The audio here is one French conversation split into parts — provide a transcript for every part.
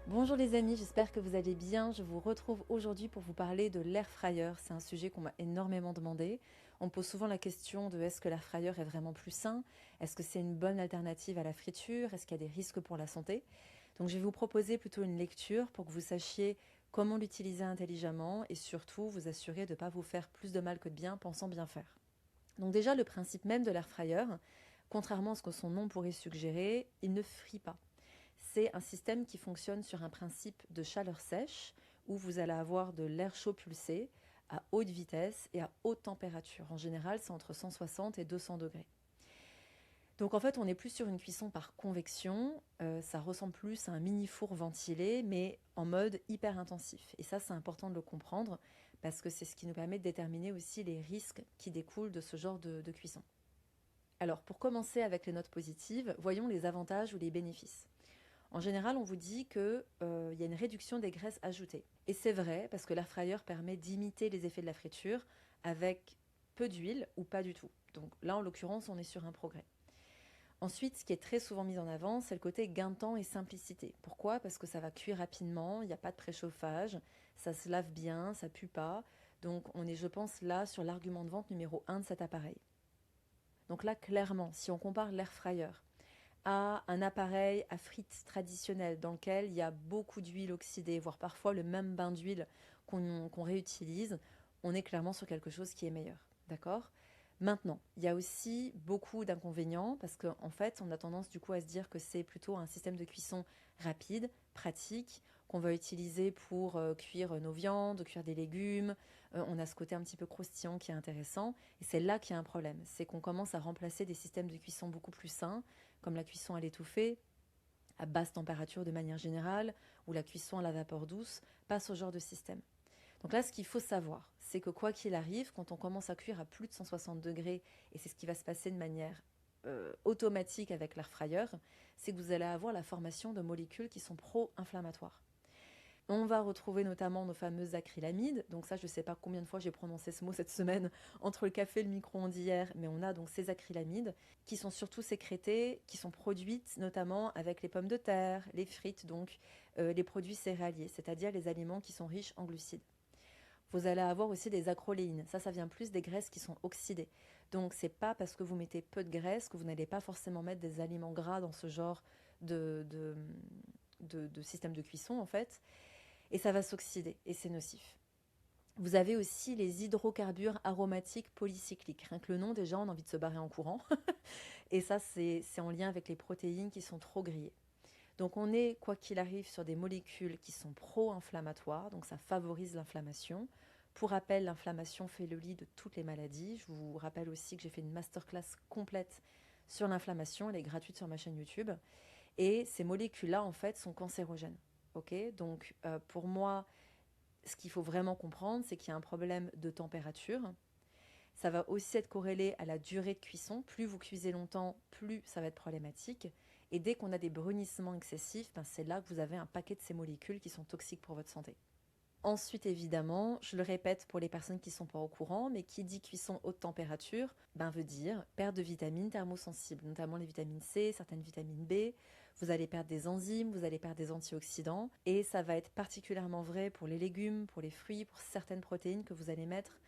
Bonjour les amis, j'espère que vous allez bien. Je vous retrouve aujourd'hui pour vous parler de l'air fryer. C'est un sujet qu'on m'a énormément demandé. On me pose souvent la question de est-ce que l'air fryer est vraiment plus sain? Est-ce que c'est une bonne alternative à la friture? Est-ce qu'il y a des risques pour la santé? Donc je vais vous proposer plutôt une lecture pour que vous sachiez comment l'utiliser intelligemment et surtout vous assurer de ne pas vous faire plus de mal que de bien pensant bien faire. Donc déjà le principe même de l'air fryer, contrairement à ce que son nom pourrait suggérer, il ne frit pas. C'est un système qui fonctionne sur un principe de chaleur sèche où vous allez avoir de l'air chaud pulsé à haute vitesse et à haute température. En général, c'est entre 160 et 200 degrés. Donc en fait, on est plus sur une cuisson par convection. Ça ressemble plus à un mini four ventilé, mais en mode hyper intensif. Et ça, c'est important de le comprendre parce que c'est ce qui nous permet de déterminer aussi les risques qui découlent de ce genre de cuisson. Alors, pour commencer avec les notes positives, voyons les avantages ou les bénéfices. En général, on vous dit qu'il y a une réduction des graisses ajoutées. Et c'est vrai, parce que l'air fryer permet d'imiter les effets de la friture avec peu d'huile ou pas du tout. Donc là, en l'occurrence, on est sur un progrès. Ensuite, ce qui est très souvent mis en avant, c'est le côté gain de temps et simplicité. Pourquoi? Parce que ça va cuire rapidement, il n'y a pas de préchauffage, ça se lave bien, ça pue pas. Donc on est, je pense, là sur l'argument de vente numéro 1 de cet appareil. Donc là, clairement, si on compare l'air fryer à un appareil à frites traditionnel dans lequel il y a beaucoup d'huile oxydée, voire parfois le même bain d'huile qu'on réutilise, on est clairement sur quelque chose qui est meilleur. D'accord? Maintenant, il y a aussi beaucoup d'inconvénients parce qu'en fait, on a tendance du coup à se dire que c'est plutôt un système de cuisson rapide, pratique, qu'on va utiliser pour cuire nos viandes, cuire des légumes. On a ce côté un petit peu croustillant qui est intéressant. Et c'est là qu'il y a un problème. C'est qu'on commence à remplacer des systèmes de cuisson beaucoup plus sains, comme la cuisson à l'étouffée, à basse température de manière générale, ou la cuisson à la vapeur douce, pas ce genre de système. Donc là, ce qu'il faut savoir, c'est que quoi qu'il arrive, quand on commence à cuire à plus de 160 degrés, et c'est ce qui va se passer de manière automatique avec l'air fryer, c'est que vous allez avoir la formation de molécules qui sont pro-inflammatoires. On va retrouver notamment nos fameuses acrylamides. Donc ça, je ne sais pas combien de fois j'ai prononcé ce mot cette semaine entre le café et le micro-ondes hier, mais on a donc ces acrylamides qui sont surtout sécrétées, qui sont produites notamment avec les pommes de terre, les frites, donc les produits céréaliers, c'est-à-dire les aliments qui sont riches en glucides. Vous allez avoir aussi des acroléines. Ça vient plus des graisses qui sont oxydées. Donc, c'est pas parce que vous mettez peu de graisse que vous n'allez pas forcément mettre des aliments gras dans ce genre de système de cuisson, en fait. Et ça va s'oxyder et c'est nocif. Vous avez aussi les hydrocarbures aromatiques polycycliques. Rien que le nom, déjà, on a envie de se barrer en courant. Et ça, c'est en lien avec les protéines qui sont trop grillées. Donc on est, quoi qu'il arrive, sur des molécules qui sont pro-inflammatoires, donc ça favorise l'inflammation. Pour rappel, l'inflammation fait le lit de toutes les maladies. Je vous rappelle aussi que j'ai fait une masterclass complète sur l'inflammation, elle est gratuite sur ma chaîne YouTube. Et ces molécules-là, en fait, sont cancérogènes. Ok, donc pour moi, ce qu'il faut vraiment comprendre, c'est qu'il y a un problème de température. Ça va aussi être corrélé à la durée de cuisson. Plus vous cuisez longtemps, plus ça va être problématique. Et dès qu'on a des brunissements excessifs, ben c'est là que vous avez un paquet de ces molécules qui sont toxiques pour votre santé. Ensuite, évidemment, je le répète pour les personnes qui ne sont pas au courant, mais qui dit cuisson haute température, ben veut dire perte de vitamines thermosensibles, notamment les vitamines C, certaines vitamines B. Vous allez perdre des enzymes, vous allez perdre des antioxydants. Et ça va être particulièrement vrai pour les légumes, pour les fruits, pour certaines protéines que vous allez mettre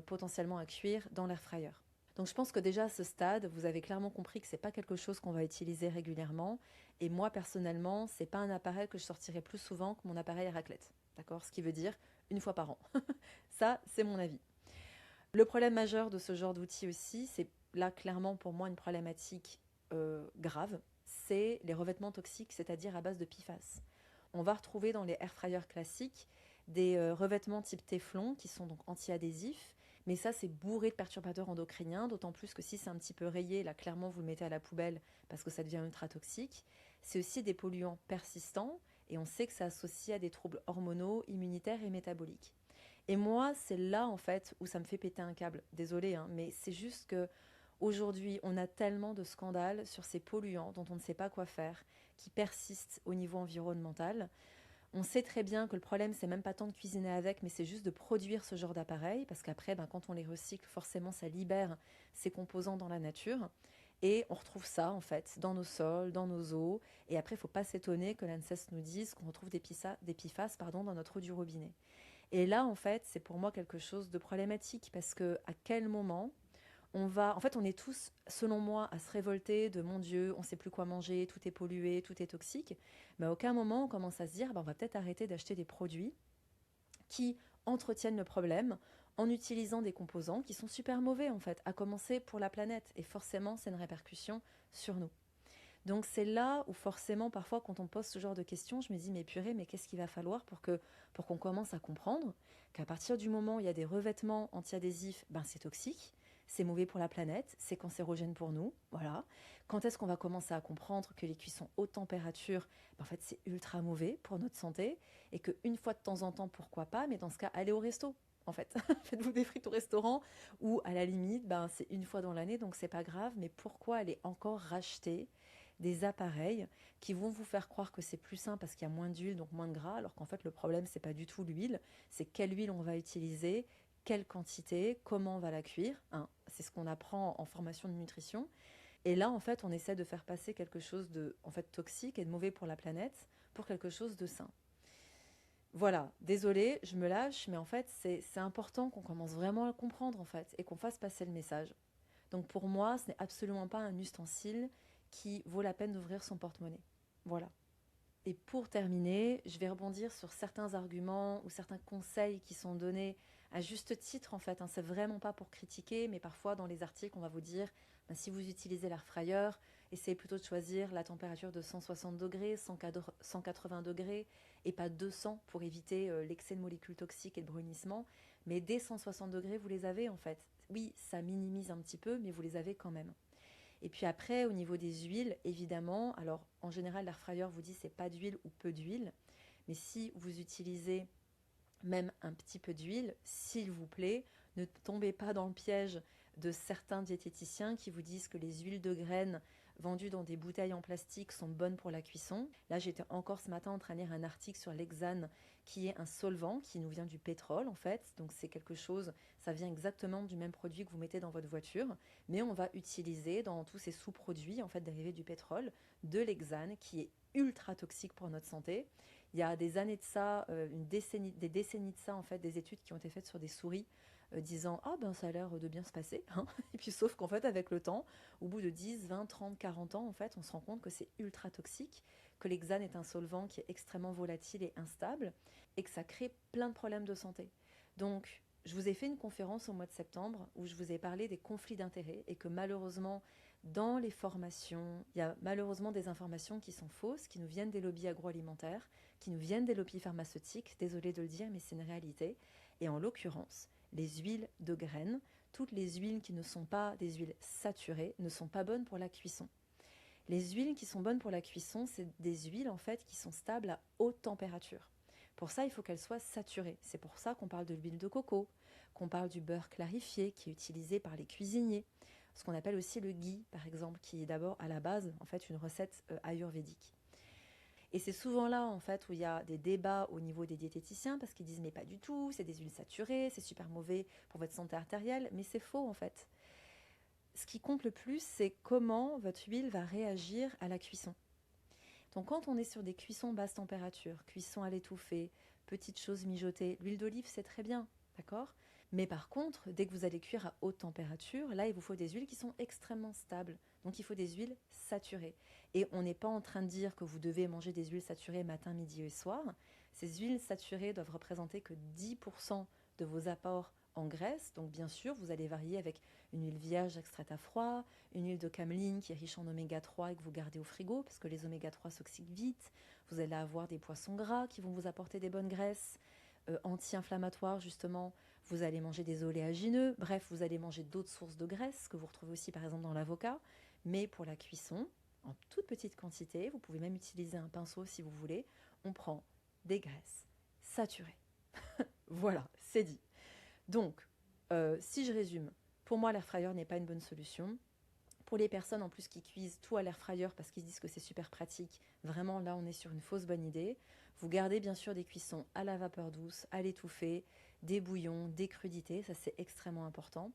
potentiellement à cuire dans l'air fryer. Donc je pense que déjà à ce stade, vous avez clairement compris que c'est pas quelque chose qu'on va utiliser régulièrement. Et moi personnellement, c'est pas un appareil que je sortirai plus souvent que mon appareil à raclette. D'accord? Ce qui veut dire une fois par an. Ça, c'est mon avis. Le problème majeur de ce genre d'outil aussi, c'est là clairement pour moi une problématique grave, c'est les revêtements toxiques, c'est-à-dire à base de PFAS. On va retrouver dans les air fryers classiques des revêtements type téflon qui sont donc anti-adhésifs, mais ça c'est bourré de perturbateurs endocriniens, d'autant plus que si c'est un petit peu rayé, là clairement vous le mettez à la poubelle parce que ça devient ultra toxique. C'est aussi des polluants persistants et on sait que c'est associé à des troubles hormonaux, immunitaires et métaboliques. Et moi, c'est là en fait où ça me fait péter un câble. Désolée, hein, mais c'est juste que aujourd'hui, on a tellement de scandales sur ces polluants dont on ne sait pas quoi faire, qui persistent au niveau environnemental. On sait très bien que le problème, c'est même pas tant de cuisiner avec, mais c'est juste de produire ce genre d'appareil, parce qu'après, ben, quand on les recycle, forcément, ça libère ces composants dans la nature. Et on retrouve ça, en fait, dans nos sols, dans nos eaux. Et après, il ne faut pas s'étonner que l'ANSES nous dise qu'on retrouve des PFAS dans notre eau du robinet. Et là, en fait, c'est pour moi quelque chose de problématique parce que à quel moment en fait, on est tous, selon moi, à se révolter de mon Dieu, on ne sait plus quoi manger, tout est pollué, tout est toxique. Mais à aucun moment, on commence à se dire, on va peut-être arrêter d'acheter des produits qui entretiennent le problème en utilisant des composants qui sont super mauvais, en fait, à commencer pour la planète. Et forcément, c'est une répercussion sur nous. Donc c'est là où forcément, parfois, quand on pose ce genre de questions, je me dis, mais purée, mais qu'est-ce qu'il va falloir pour qu'on commence à comprendre qu'à partir du moment où il y a des revêtements antiadhésifs, c'est toxique, c'est mauvais pour la planète, c'est cancérogène pour nous, voilà. Quand est-ce qu'on va commencer à comprendre que les cuissons haute température, en fait, c'est ultra mauvais pour notre santé et qu'une fois de temps en temps, pourquoi pas, mais dans ce cas, allez au resto. En fait, faites-vous des frites au restaurant ou à la limite, c'est une fois dans l'année, donc c'est pas grave. Mais pourquoi aller encore racheter des appareils qui vont vous faire croire que c'est plus sain parce qu'il y a moins d'huile, donc moins de gras, alors qu'en fait le problème c'est pas du tout l'huile, c'est quelle huile on va utiliser, quelle quantité, comment on va la cuire, hein. C'est ce qu'on apprend en formation de nutrition. Et là en fait on essaie de faire passer quelque chose de toxique et de mauvais pour la planète pour quelque chose de sain. Voilà, désolée, je me lâche, mais en fait c'est important qu'on commence vraiment à le comprendre en fait et qu'on fasse passer le message. Donc pour moi, ce n'est absolument pas un ustensile qui vaut la peine d'ouvrir son porte-monnaie. Voilà. Et pour terminer, je vais rebondir sur certains arguments ou certains conseils qui sont donnés à juste titre en fait, hein. C'est vraiment pas pour critiquer, mais parfois dans les articles, on va vous dire si vous utilisez l'air fryer, essayez plutôt de choisir la température de 160 degrés, 180 degrés et pas 200 pour éviter l'excès de molécules toxiques et de brunissement. Mais dès 160 degrés, vous les avez en fait. Oui, ça minimise un petit peu, mais vous les avez quand même. Et puis après, au niveau des huiles, évidemment, alors en général, l'air fryer vous dit c'est pas d'huile ou peu d'huile. Mais si vous utilisez même un petit peu d'huile, s'il vous plaît, ne tombez pas dans le piège de certains diététiciens qui vous disent que les huiles de graines vendues dans des bouteilles en plastique sont bonnes pour la cuisson. Là, j'étais encore ce matin en train de lire un article sur l'hexane, qui est un solvant qui nous vient du pétrole en fait. Donc c'est quelque chose, ça vient exactement du même produit que vous mettez dans votre voiture, mais on va utiliser dans tous ces sous-produits en fait dérivés du pétrole de l'hexane qui est ultra toxique pour notre santé. Il y a des années de ça, des décennies de ça, en fait, des études qui ont été faites sur des souris disant ah ben ça a l'air de bien se passer, hein. Et puis sauf qu'en fait avec le temps, au bout de 10, 20, 30, 40 ans, en fait, on se rend compte que c'est ultra toxique, que l'hexane est un solvant qui est extrêmement volatile et instable et que ça crée plein de problèmes de santé. Donc je vous ai fait une conférence au mois de septembre où je vous ai parlé des conflits d'intérêts et que malheureusement dans les formations, il y a malheureusement des informations qui sont fausses, qui nous viennent des lobbies agroalimentaires, qui nous viennent des lobbies pharmaceutiques, désolé de le dire, mais c'est une réalité. Et en l'occurrence, les huiles de graines, toutes les huiles qui ne sont pas des huiles saturées, ne sont pas bonnes pour la cuisson. Les huiles qui sont bonnes pour la cuisson, c'est des huiles en fait qui sont stables à haute température. Pour ça, il faut qu'elles soient saturées. C'est pour ça qu'on parle de l'huile de coco, qu'on parle du beurre clarifié qui est utilisé par les cuisiniers, ce qu'on appelle aussi le ghee par exemple, qui est d'abord à la base en fait une recette ayurvédique. Et c'est souvent là, en fait, où il y a des débats au niveau des diététiciens, parce qu'ils disent, mais pas du tout, c'est des huiles saturées, c'est super mauvais pour votre santé artérielle, mais c'est faux, en fait. Ce qui compte le plus, c'est comment votre huile va réagir à la cuisson. Donc quand on est sur des cuissons basse température, cuisson à l'étouffée, petites choses mijotées, l'huile d'olive, c'est très bien, d'accord ? Mais par contre, dès que vous allez cuire à haute température, là, il vous faut des huiles qui sont extrêmement stables. Donc il faut des huiles saturées. Et on n'est pas en train de dire que vous devez manger des huiles saturées matin, midi et soir. Ces huiles saturées doivent représenter que 10% de vos apports en graisse. Donc bien sûr, vous allez varier avec une huile vierge extraite à froid, une huile de cameline qui est riche en oméga 3 et que vous gardez au frigo parce que les oméga 3 s'oxydent vite. Vous allez avoir des poissons gras qui vont vous apporter des bonnes graisses anti-inflammatoires justement. Vous allez manger des oléagineux, bref, vous allez manger d'autres sources de graisse que vous retrouvez aussi par exemple dans l'avocat. Mais pour la cuisson, en toute petite quantité, vous pouvez même utiliser un pinceau si vous voulez, on prend des graisses saturées. Voilà, c'est dit. Donc, si je résume, pour moi l'air fryer n'est pas une bonne solution. Pour les personnes en plus qui cuisent tout à l'air fryer parce qu'ils disent que c'est super pratique, vraiment là on est sur une fausse bonne idée. Vous gardez bien sûr des cuissons à la vapeur douce, à l'étouffée, des bouillons, des crudités, ça c'est extrêmement important.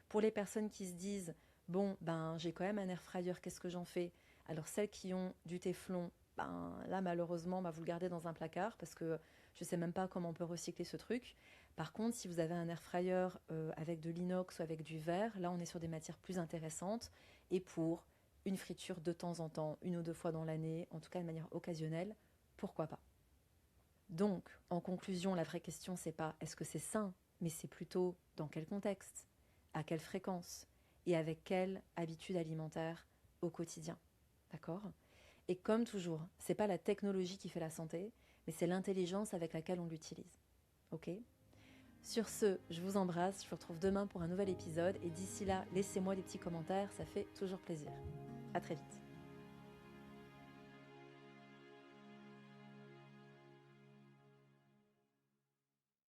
Pour les personnes qui se disent Bon, ben j'ai quand même un air fryer, qu'est-ce que j'en fais? Alors celles qui ont du téflon, ben là malheureusement, bah, vous le gardez dans un placard parce que je sais même pas comment on peut recycler ce truc. Par contre, si vous avez un air fryer avec de l'inox ou avec du verre, là on est sur des matières plus intéressantes et pour une friture de temps en temps, une ou deux fois dans l'année, en tout cas de manière occasionnelle, pourquoi pas? Donc, en conclusion, la vraie question, c'est pas est-ce que c'est sain, mais c'est plutôt dans quel contexte, à quelle fréquence et avec quelle habitude alimentaire au quotidien. D'accord? Et comme toujours, c'est pas la technologie qui fait la santé, mais c'est l'intelligence avec laquelle on l'utilise. Ok? Sur ce, je vous embrasse, je vous retrouve demain pour un nouvel épisode et d'ici là, laissez-moi des petits commentaires, ça fait toujours plaisir. À très vite.